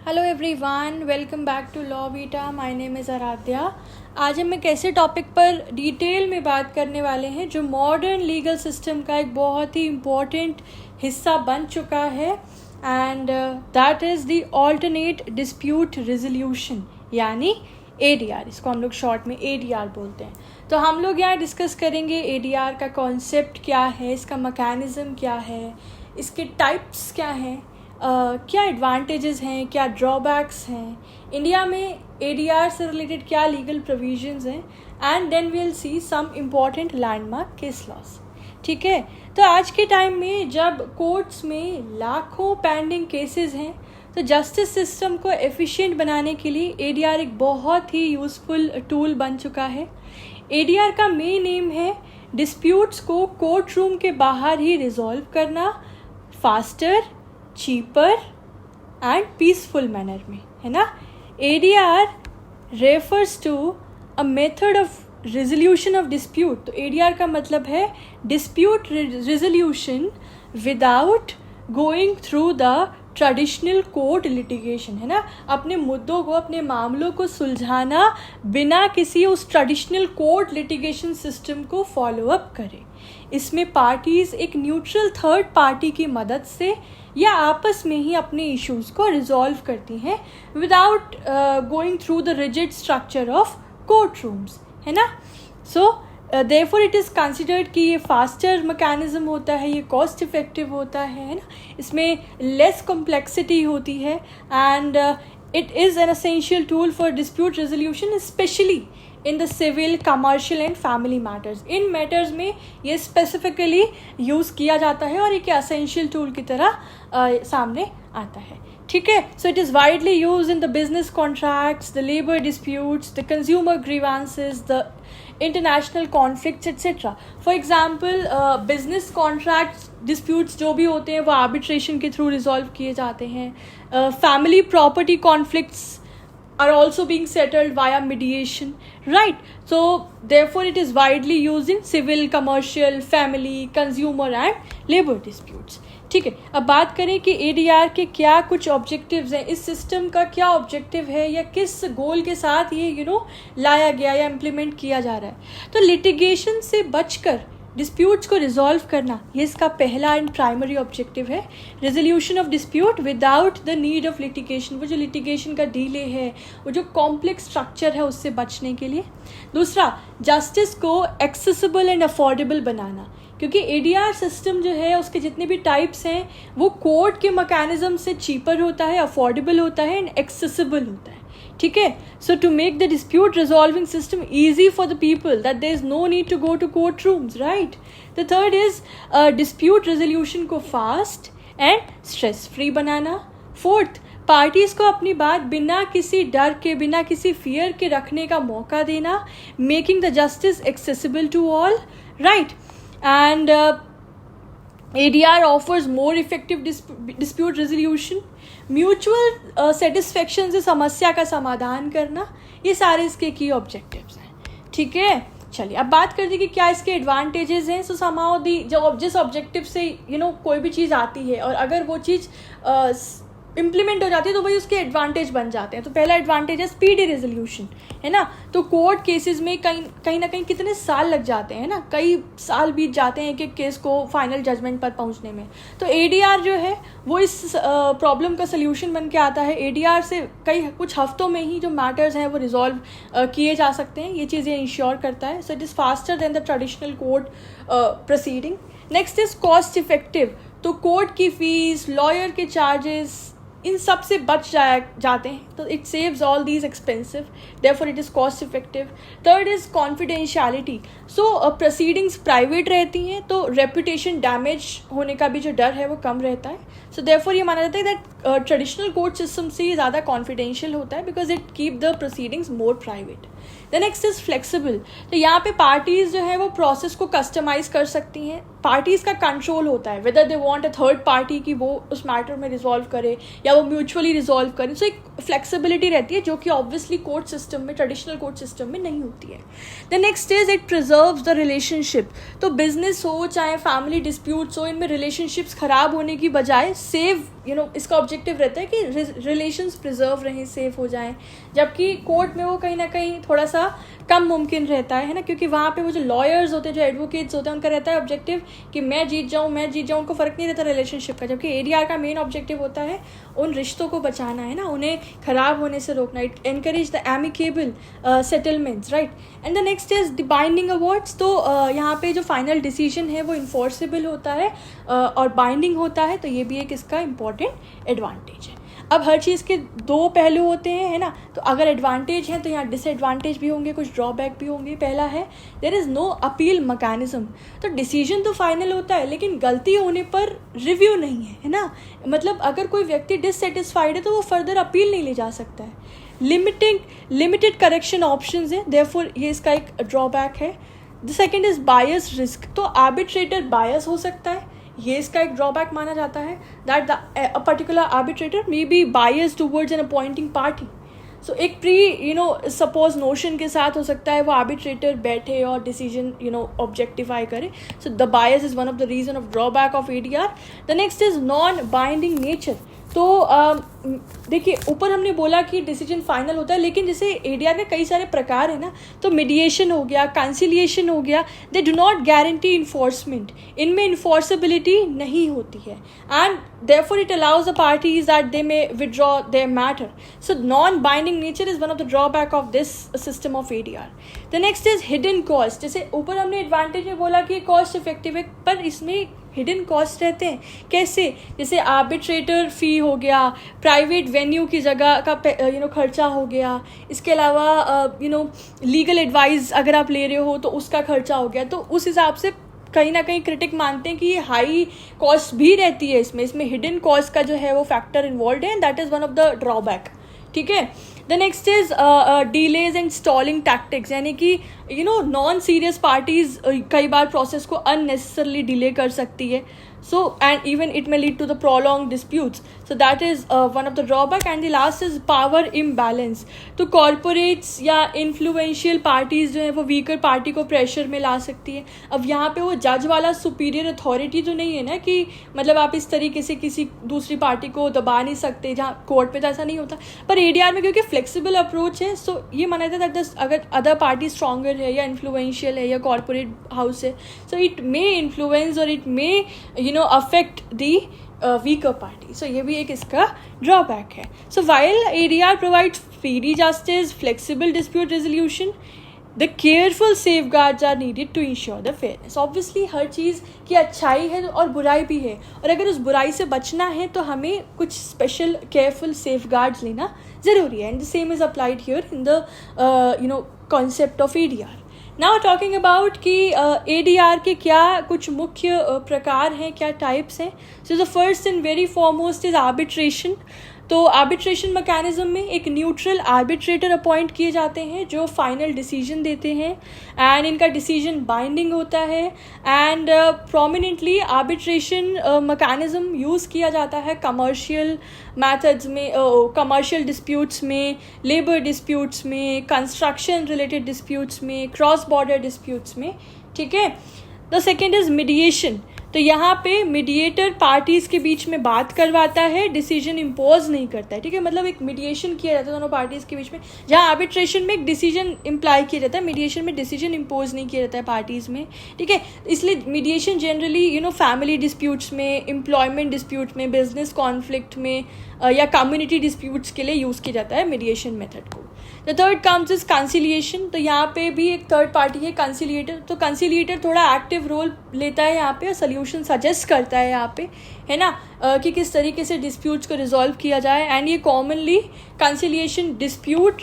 Hello everyone, welcome back to Law Vita. My name is Aaradhya. आज हम एक ऐसे टॉपिक पर डिटेल में बात करने वाले हैं जो मॉडर्न लीगल सिस्टम का एक बहुत ही इम्पॉर्टेंट हिस्सा बन चुका है, and that is the alternate dispute resolution, यानी ADR। इसको हम लोग शॉर्ट में ADR बोलते हैं। तो हम लोग यहाँ डिस्कस करेंगे ADR का कॉन्सेप्ट क्या है, इसका मैकेनिज़्म क्या है, इसके टाइप्स क्या हैं, क्या एडवांटेजेस हैं, क्या ड्रॉबैक्स हैं, इंडिया में ADR से रिलेटेड क्या लीगल प्रोविजंस हैं, and then we will see some important landmark case laws. ठीक है, तो आज के टाइम में जब कोर्ट्स में लाखों पेंडिंग केसेस हैं, तो जस्टिस सिस्टम को एफिशिएंट बनाने के लिए ADR एक बहुत ही यूज़फुल टूल बन चुका है। ADR का मेन एम है डिस्प्यूट्स को कोर्ट रूम के बाहर ही रिजॉल्व करना, faster, cheaper and peaceful manner में, है ना। ADR refers to a method of resolution of dispute. तो ADR का मतलब है dispute resolution without going through the traditional court litigation, है ना। अपने मुद्दों को, अपने मामलों को सुलझाना बिना किसी उस ट्रेडिशनल कोर्ट लिटिगेशन सिस्टम को फॉलो अप करे। इसमें पार्टीज एक न्यूट्रल थर्ड पार्टी की मदद से या आपस में ही अपने इश्यूज को रिजॉल्व करती हैं without going through the rigid structure of court rooms, है ना। So therefore it is considered कि ये फास्टर मैकेनिज्म होता है, ये कॉस्ट इफेक्टिव होता है ना। इसमें लेस कॉम्प्लेक्सिटी होती है, and it is an essential tool for dispute resolution, specially in the civil, commercial and family matters. इन मैटर्स में ये स्पेसिफिकली यूज़ किया जाता है और एक एसेंशियल टूल की तरह सामने आता है। ठीक है, so it is widely use in the business contracts, the labour disputes, the consumer grievances, the international conflicts etcetera. For example business contracts disputes जो भी होते हैं वो आर्बिट्रेशन के थ्रू रिजॉल्व किए जाते हैं। Family property conflicts are also being settled via mediation, right? So therefore it is widely used in civil, commercial, family, consumer and labor disputes. ठीक है, अब बात करें कि ADR के क्या कुछ ऑब्जेक्टिव्स हैं, इस सिस्टम का क्या ऑब्जेक्टिव है या किस गोल के साथ ये लाया गया या इम्प्लीमेंट किया जा रहा है। तो लिटिगेशन से बचकर डिस्प्यूट्स को रिजॉल्व करना, ये इसका पहला एंड प्राइमरी ऑब्जेक्टिव है। Resolution of dispute without the need of litigation, वो जो लिटिगेशन का डिले है, वो जो कॉम्प्लेक्स स्ट्रक्चर है, उससे बचने के लिए। दूसरा, जस्टिस को एक्सेसिबल एंड अफोर्डेबल बनाना, क्योंकि ADR सिस्टम जो है उसके जितने भी टाइप्स हैं वो कोर्ट के मैकेनिज्म से चीपर होता है, अफोर्डेबल होता है एंड एक्सेसिबल होता है। ठीक है, so to make the dispute resolving system easy for the people that there is no need to go to court rooms, right. The third is dispute resolution को fast and stress free बनाना। Fourth, parties को अपनी बात बिना किसी डर के, बिना किसी फियर के रखने का मौका देना, making the justice accessible to all, right. And ADR offers more effective dispute resolution, mutual satisfaction से समस्या का समाधान करना, ये सारे इसके की ऑब्जेक्टिव्स हैं। ठीक है, चलिए अब बात करते हैं कि क्या इसके एडवांटेजेस हैं। सो समाउ दी जिस ऑब्जेक्टिव से कोई भी चीज़ आती है और अगर वो चीज़ इम्प्लीमेंट हो जाती है तो वही उसके एडवांटेज बन जाते हैं। तो पहला एडवांटेज है स्पीडी रेजोल्यूशन, है ना। तो कोर्ट केसेस में कहीं ना कहीं कितने साल लग जाते हैं ना, कई साल बीत जाते हैं एक केस को फाइनल जजमेंट पर पहुंचने में। तो ADR जो है वो इस प्रॉब्लम का सल्यूशन बन के आता है। ADR से कुछ हफ्तों में ही जो मैटर्स हैं वो रिजॉल्व किए जा सकते हैं, ये चीज़ें इंश्योर करता है। So it is faster than the traditional court proceeding. Next is cost effective, तो कोर्ट की फीस, लॉयर के चार्जेस, इन सब से बच जाते हैं, तो it saves all these expensive, therefore it is cost effective. Third is confidentiality, so proceedings private रहती हैं तो रेपुटेशन डैमेज होने का भी जो डर है वो कम रहता है। सो देयरफॉर ये माना जाता है दैट ट्रेडिशनल कोर्ट सिस्टम से ये ज़्यादा कॉन्फिडेंशियल होता है because it keep the proceedings more private. The next is flexible, तो यहाँ पे पार्टीज जो है वो प्रोसेस को कस्टमाइज कर सकती हैं। पार्टीज का कंट्रोल होता है whether they want a third party कि वो उस मैटर में रिजॉल्व करे या वो म्यूचुअली रिजॉल्व करें। सो एक फ्लेक्सिबिलिटी रहती है जो कि ऑब्वियसली कोर्ट सिस्टम में, ट्रेडिशनल कोर्ट सिस्टम में नहीं होती है। The next is it preserves the relationship, तो बिजनेस हो चाहे फैमिली डिस्प्यूट्स हो, इनमें रिलेशनशिप्स खराब होने की बजाय सेव इसका ऑब्जेक्टिव रहता है कि रिलेशंस प्रिजर्व रहें, सेफ हो जाएं, जबकि कोर्ट में वो कहीं ना कहीं थोड़ा सा कम मुमकिन रहता है ना, क्योंकि वहाँ पे वो जो लॉयर्स होते हैं, जो एडवोकेट्स होते हैं, उनका रहता है ऑब्जेक्टिव कि मैं जीत जाऊँ, उनको फ़र्क नहीं रहता रिलेशनशिप का, जबकि एडीआर का मेन ऑब्जेक्टिव होता है उन रिश्तों को बचाना है ना, उन्हें ख़राब होने से रोकना, it encourage the amicable settlements, right. And the next is the binding awards. तो यहाँ पे जो फाइनल डिसीजन है वो इन्फोर्सेबल होता है और बाइंडिंग होता है, तो ये भी एक इसका इम्पॉर्टेंट एडवांटेज है। अब हर चीज़ के दो पहलू होते हैं, है ना, तो अगर एडवांटेज है तो यहाँ डिसएडवांटेज भी होंगे, कुछ ड्रॉबैक भी होंगे। पहला है there is no appeal mechanism. तो डिसीजन तो फाइनल होता है लेकिन गलती होने पर रिव्यू नहीं है ना, मतलब अगर कोई व्यक्ति डिससेटिस्फाइड है तो वो फर्दर अपील नहीं ले जा सकता है। लिमिटेड करेक्शन ऑप्शंस है, देयरफॉर ये इसका एक ड्रॉबैक है। The second is bias risk. तो आर्बिट्रेटर बायस हो सकता है, ये इसका एक ड्रॉबैक माना जाता है, that a particular arbitrator may be bias towards an appointing party. So एक सपोज नोशन के साथ हो सकता है वो आर्बिट्रेटर बैठे और डिसीजन ऑब्जेक्टिफाई करे। So the bias is one of the reason of drawback of ADR. The next is non binding nature. तो देखिए ऊपर हमने बोला कि डिसीजन फाइनल होता है, लेकिन जैसे एडीआर के कई सारे प्रकार है ना, तो मीडिएशन हो गया, कंसिलिएशन हो गया, they do not guarantee enforcement, इनमें इन्फोर्सेबिलिटी नहीं होती है, and therefore it allows the parties that they may withdraw their matter. So non-binding nature is one of the drawback of this system of ADR. The next is hidden cost. जैसे ऊपर हमने advantage में बोला कि cost effective है, पर इसमें hidden cost रहते हैं। कैसे? जैसे आर्बिट्रेटर फ़ी हो गया, प्राइवेट वेन्यू की जगह का खर्चा हो गया, इसके अलावा लीगल एडवाइस अगर आप ले रहे हो तो उसका खर्चा हो गया। तो उस हिसाब से कहीं ना कहीं क्रिटिक मानते हैं कि ये हाई कॉस्ट भी रहती है इसमें हिडन कॉस्ट का जो है वो फैक्टर इन्वॉल्व है, and that is one of the drawback. ठीक है। The next is delays and stalling tactics, यानी कि नॉन सीरियस पार्टीज कई बार प्रोसेस को अननेसेसरली डिले कर सकती है, so and even it may lead to the prolonged disputes, so that is one of the drawback. And the last is power imbalance. तो corporates या influential parties जो है वो weaker party को pressure में ला सकती है। अब यहाँ पे वो जज वाला superior authority तो नहीं है ना कि मतलब आप इस तरीके से किसी दूसरी पार्टी को दबा नहीं सकते, जहाँ कोर्ट पे तो ऐसा नहीं होता। पर एडीआर में क्योंकि फ्लेक्सिबल अप्रोच है, सो ये माना जाता है दैट अगर अदर पार्टी स्ट्रॉन्गर है या इन्फ्लुएंशियल है या कॉर्पोरेट हाउस है, सो इट मे इन्फ्लुएंस और it may affect the weaker party. So ये भी एक इसका drawback है. So while ADR provides speedy justice, flexible dispute resolution, the careful safeguards are needed to ensure the fairness. Obviously हर चीज़ की अच्छाई है और बुराई भी है, और अगर उस बुराई से बचना है तो हमें कुछ स्पेशल केयरफुल safeguards लेना ज़रूरी है, and the same is applied here in the concept of ADR. Now talking about कि ADR के क्या कुछ मुख्य प्रकार हैं, क्या टाइप्स हैं। So the first and very foremost is arbitration. तो आर्बिट्रेशन मैकेनिज्म में एक न्यूट्रल आर्बिट्रेटर अपॉइंट किए जाते हैं जो फाइनल डिसीजन देते हैं, एंड इनका डिसीजन बाइंडिंग होता है, and prominently arbitration mechanism use किया जाता है कमर्शियल मैथड्स में, कमर्शियल डिस्प्यूट्स में, लेबर डिस्प्यूट्स में, कंस्ट्रक्शन रिलेटेड डिस्प्यूट्स में, क्रॉस बॉर्डर डिस्प्यूट्स में। ठीक है। The second is mediation. तो यहाँ पे मीडिएटर पार्टीज़ के बीच में बात करवाता है, डिसीजन इम्पोज नहीं करता है। ठीक है, मतलब एक मीडिएशन किया जाता है दोनों पार्टीज़ के बीच में, जहाँ आर्बिट्रेशन में एक डिसीजन इम्प्लाई किया जाता है, मीडिएशन में डिसीजन इम्पोज नहीं किया जाता है पार्टीज़ में। ठीक है, इसलिए मीडिएशन जनरली फैमिली डिस्प्यूट्स में, एम्प्लॉयमेंट डिस्प्यूट में, बिजनेस कॉन्फ्लिक्ट में या कम्युनिटी डिस्प्यूट्स के लिए यूज़ किया जाता है मीडिएशन मेथड को। The third comes is conciliation. तो यहाँ पे भी एक थर्ड पार्टी है कंसिलिएटर। तो कंसिलिएटर थोड़ा एक्टिव रोल लेता है यहाँ पे और सोल्यूशन सजेस्ट करता है यहाँ पे, है ना, कि किस तरीके से डिस्प्यूट्स को रिजॉल्व किया जाए। एंड ये commonly conciliation dispute,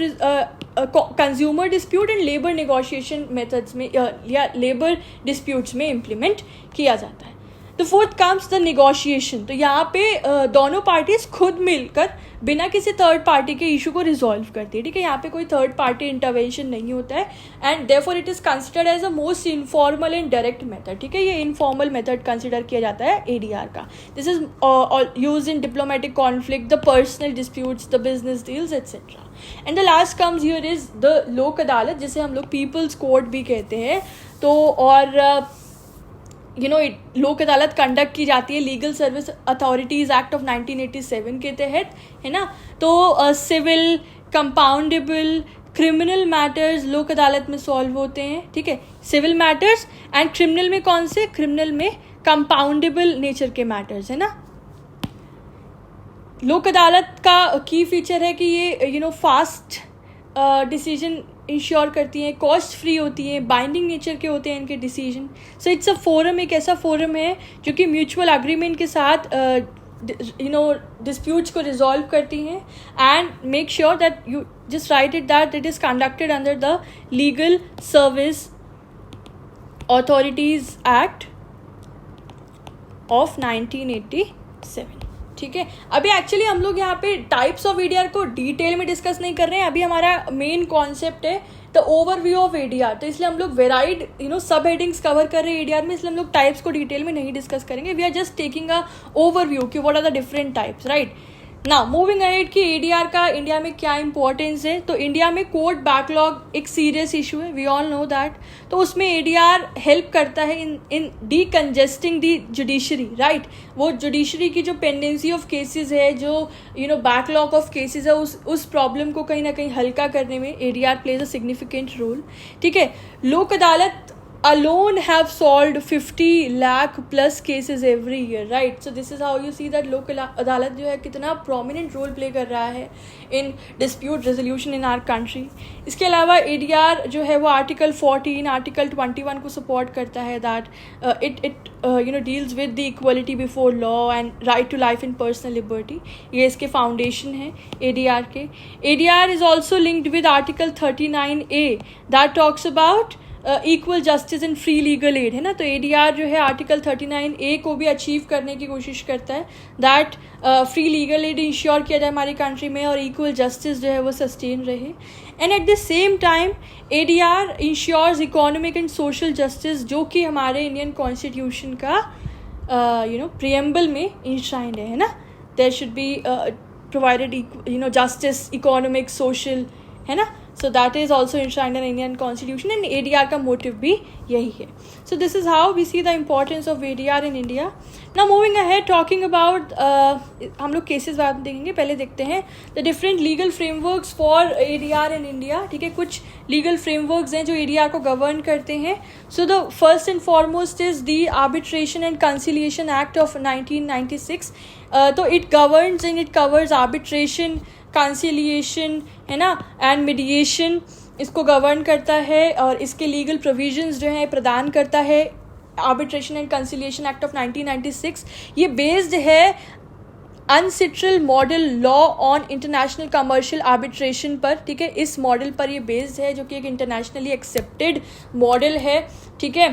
consumer dispute and labour negotiation methods में या लेबर डिस्प्यूट्स में इम्प्लीमेंट किया जाता है। The fourth comes the negotiation. तो यहाँ पे दोनों पार्टीज खुद मिलकर बिना किसी थर्ड पार्टी के इशू को रिजॉल्व करती है। ठीक है, यहाँ पे कोई थर्ड पार्टी इंटरवेंशन नहीं होता है, and therefore it is considered as a most informal and direct method. ठीक है, ये इनफॉर्मल मेथड कंसिडर किया जाता है एडीआर का। This is used in diplomatic conflict, the personal disputes, the business deals etcetera. And the last comes here is the लोक अदालत, जिसे हम लोग पीपल्स कोर्ट भी कहते हैं। तो और लोक अदालत कंडक्ट की जाती है legal service authorities act of 1987 के तहत, है ना। तो सिविल, कंपाउंडेबल, क्रिमिनल मैटर्स लोक अदालत में सॉल्व होते हैं, ठीक है। सिविल मैटर्स एंड क्रिमिनल में कौन से, क्रिमिनल में कंपाउंडेबल नेचर के मैटर्स, है ना। लोक अदालत का की फीचर है कि ये फास्ट डिसीजन इंश्योर करती हैं, कॉस्ट फ्री होती हैं, बाइंडिंग नेचर के होते हैं इनके decision. So it's a forum, एक ऐसा फोरम है जो कि म्यूचुअल अग्रीमेंट के साथ डिस्प्यूट्स को रिजॉल्व करती हैं and make sure that you just right it that it is conducted under the legal service authorities act of 1987, ठीक है। अभी एक्चुअली हम लोग यहाँ पे टाइप्स ऑफ एडीआर को डिटेल में डिस्कस नहीं कर रहे हैं, अभी हमारा मेन कॉन्सेप्ट है द ओवरव्यू ऑफ एडीआर। तो इसलिए हम लोग वेराइड सब हेडिंग्स कवर कर रहे हैं एडीआर में, इसलिए हम लोग टाइप्स को डिटेल में नहीं डिस्कस करेंगे। We are just taking a overview कि what are the different types, right. Now moving ahead कि एडीआर का इंडिया में क्या इंपॉर्टेंस है। तो इंडिया में कोर्ट बैकलॉग एक सीरियस इशू है, वी ऑल नो दैट। तो उसमें एडीआर हेल्प करता है in decongesting the judiciary, right. वो जुडिशरी की जो पेंडेंसी ऑफ केसेस है, जो बैकलॉग ऑफ केसेस है, उस प्रॉब्लम को कहीं ना कहीं हल्का करने में ADR plays a significant role, ठीक है। लोक अदालत alone have solved 50 lakh plus cases every year, right? So this is how you see that लोक अदालत जो है कितना prominent role play कर रहा है in dispute resolution in our country. इसके अलावा ADR जो है वो आर्टिकल 14, आर्टिकल 21 को support करता है that it deals with the equality before law and right to life and personal liberty. ये इसके foundation है ADR के. ADR is also linked with article 39A that talks about equal justice and free legal add, है ना। तो ADR जो है article 39A को भी अचीव करने की कोशिश करता है that free legal add ensure किया जाए हमारी कंट्री में और इक्वल जस्टिस जो है वो सस्टेन रहे। And at the same time ADR ensures economic and social justice, जो कि हमारे इंडियन कॉन्स्टिट्यूशन का प्रियम्बल में इंश्राइंड है ना। There should be provided justice, economic, social, है ना। So that is also enshrined in Indian Constitution and ADR का motive भी यही है. So this is how we see the importance of ADR in India. Now moving ahead, talking about हम लोग cases बाद में देखेंगे, पहले देखते हैं the different legal frameworks for ADR in India. ठीक है, कुछ legal frameworks हैं जो ADR को govern करते हैं. So the first and foremost is the Arbitration and Conciliation Act of 1996. तो it governs and it covers arbitration, conciliation, है ना, एंड मीडिएशन, इसको गवर्न करता है और इसके लीगल प्रोविजंस जो हैं प्रदान करता है arbitration and conciliation act of 1996. ये बेस्ड है UNCITRAL model law on international commercial arbitration पर, ठीक है। इस मॉडल पर ये बेस्ड है जो कि एक इंटरनेशनली एक्सेप्टेड मॉडल है, ठीक है,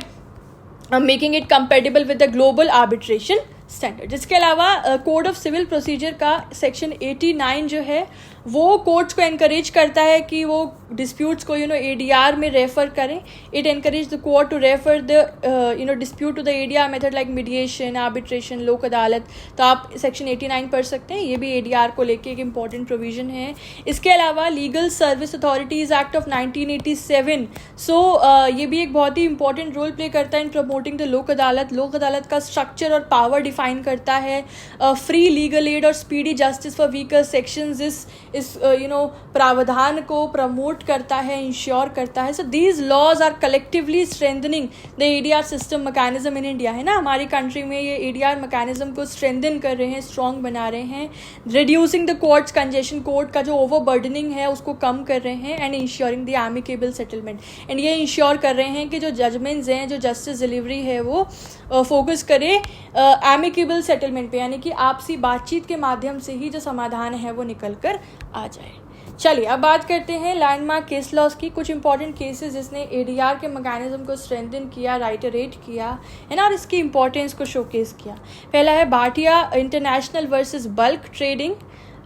making it compatible with the global arbitration standard. इसके अलावा कोड ऑफ सिविल प्रोसीजर का सेक्शन 89 जो है वो कोर्ट्स को एनकरेज करता है कि वो डिस्प्यूट्स को ADR में रेफर करें. It encourage the court to refer the dispute to the ADR method like mediation, arbitration, Lok Adalat. तो आप सेक्शन 89 पढ़ सकते हैं, ये भी ADR को लेके एक इम्पॉर्टेंट प्रोविजन है. इसके अलावा legal service authorities act of 1987, सो ये भी एक बहुत ही इंपॉर्टेंट रोल प्ले करता है इन प्रमोटिंग द लोक अदालत. लोक अदालत का स्ट्रक्चर और पावर डिफाइन करता है. फ्री लीगल एड और speedy justice for weaker sections इस प्रावधान को प्रमोट करता है, इंश्योर करता है. So these laws are collectively strengthening the ADR system mechanism in India, है ना. हमारी कंट्री में ये ADR मैकेनिज्म को स्ट्रेंथन कर रहे हैं, स्ट्रॉन्ग बना रहे हैं. Reducing the courts congestion, court का जो ओवरबर्डनिंग है उसको कम कर रहे हैं. And ensuring the amicable settlement, and ये इंश्योर कर रहे हैं कि जो जजमेंट्स हैं, जो जस्टिस डिलीवरी है वो फोकस करे एमिकेबल सेटलमेंट पे, यानी कि आपसी बातचीत के माध्यम से ही जो समाधान है वो निकल कर आ जाए. चलिए अब बात करते हैं लैंडमार्क केस लॉस की. कुछ इंपॉर्टेंट केसेस जिसने ADR के मैकेनिज्म को स्ट्रेंथन किया, राइटरेट किया है ना, और इसकी इंपॉर्टेंस को शोकेस किया. पहला है Bhatia international versus bulk trading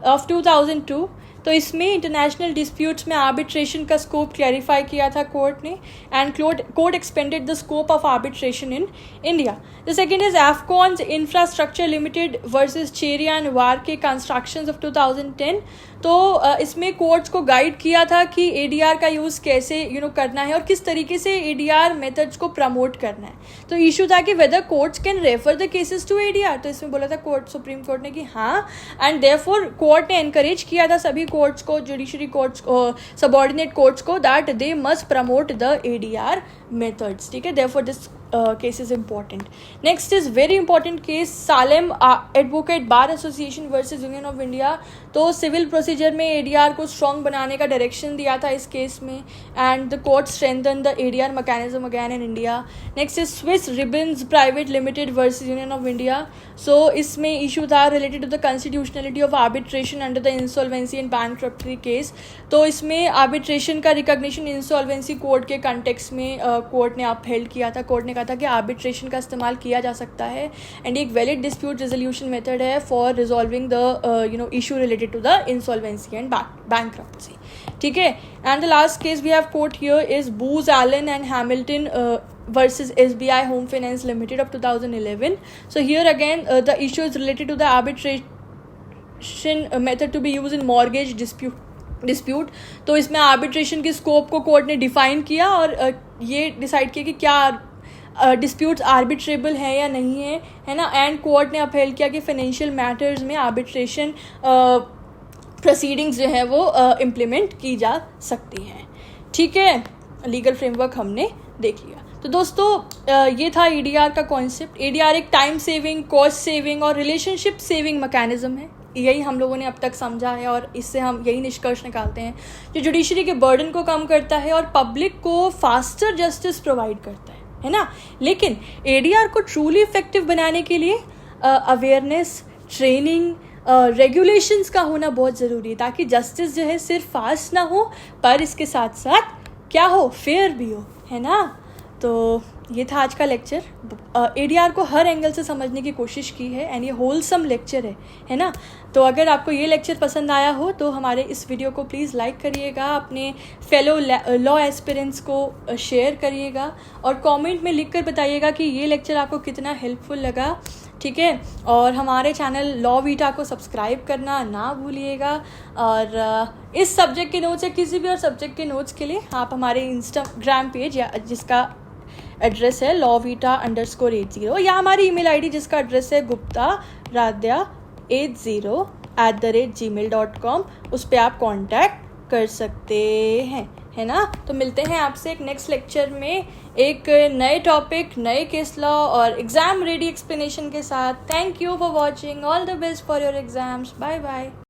of 2002. तो इसमें इंटरनेशनल डिस्प्यूट्स में आर्बिट्रेशन का स्कोप क्लैरिफाई किया था कोर्ट ने, and court expanded the scope of arbitration in India. The second is Afcons infrastructure limited versus Cheria and वार के कंस्ट्रक्शंस ऑफ 2010. तो इसमें कोर्ट्स को गाइड किया था कि एडीआर का यूज़ कैसे करना है और किस तरीके से एडीआर मेथड्स को प्रमोट करना है। तो इशू था कि whether courts can refer the cases to ADR. तो इसमें बोला था सुप्रीम कोर्ट ने कि हाँ, एंड देयरफॉर कोर्ट ने एनकरेज किया था सभी कोर्ट्स को, जुडिशरी कोर्ट्स को, सबऑर्डिनेट कोर्ट्स को, that they must promote the ADR methods. ठीक है, therefore this case is important. Next is very important case, Salem Advocate Bar Association versus Union of India। तो civil procedure में ADR को strong बनाने का direction दिया था इस केस में, and the court strengthen the ADR mechanism again in India. Next is Swiss ribbons private limited versus Union of India. So इसमें इशू था related to the constitutionality of arbitration under the insolvency and bankruptcy case. तो इसमें arbitration का recognition insolvency court के context में court ने upheld किया था। कोर्ट ने कहा था कि आर्बिट्रेशन का इस्तेमाल किया जा सकता है एंड एक वैलिड डिस्प्यूट रेजोल्यूशन मेथड है for resolving the issue related to the insolvency and bankruptcy. ठीक है, and the last case we have got here is Booz Allen and Hamilton versus SBI Home Finance Limited of 2011. So here again the issue is related to the arbitration method to be used in mortgage dispute। तो इसमें arbitration के scope को court ने define किया और ये decide किया कि क्या डिस्प्यूट्स आर्बिट्रेबल है या नहीं है ना। एंड कोर्ट ने अपहेल किया कि फाइनेंशियल मैटर्स में आर्बिट्रेशन प्रोसीडिंग्स जो है वो इम्प्लीमेंट की जा सकती हैं। ठीक है, लीगल फ्रेमवर्क हमने देख लिया। तो दोस्तों ये था एडीआर का कॉन्सेप्ट। एडीआर एक टाइम सेविंग, कॉस्ट सेविंग और रिलेशनशिप सेविंग मैकेनिज्म है। यही हम लोगों ने अब तक समझा है और इससे हम यही निष्कर्ष निकालते हैं, जो जुडिशरी के बर्डन को कम करता है और पब्लिक को फास्टर जस्टिस प्रोवाइड करता है ना। लेकिन एडीआर को ट्रूली इफेक्टिव बनाने के लिए अवेयरनेस, ट्रेनिंग, रेगुलेशंस का होना बहुत ज़रूरी है, ताकि जस्टिस जो है सिर्फ फास्ट ना हो पर इसके साथ साथ क्या हो, फेयर भी हो, है ना। तो ये था आज का लेक्चर। एडीआर को हर एंगल से समझने की कोशिश की है एंड ये होलसम लेक्चर है ना। तो अगर आपको ये लेक्चर पसंद आया हो तो हमारे इस वीडियो को प्लीज़ लाइक करिएगा, अपने फेलो लॉ एस्पिरेंट्स को शेयर करिएगा और कमेंट में लिखकर बताइएगा कि ये लेक्चर आपको कितना हेल्पफुल लगा। ठीक है, और हमारे चैनल लॉ वीटा को सब्सक्राइब करना ना भूलिएगा। और इस सब्जेक्ट के नोट्स या किसी भी और सब्जेक्ट के नोट्स के लिए आप हमारे इंस्टाग्राम पेज या जिसका एड्रेस है lawvita_80 या हमारी ईमेल आईडी जिसका एड्रेस है guptaradhya80@gmail.com, उस पर आप कांटेक्ट कर सकते हैं, है ना। तो मिलते हैं आपसे एक नेक्स्ट लेक्चर में एक नए टॉपिक, नए केस लॉ और एग्ज़ाम रेडी एक्सप्लेनेशन के साथ। Thank you for watching, all the best for your exams, bye bye.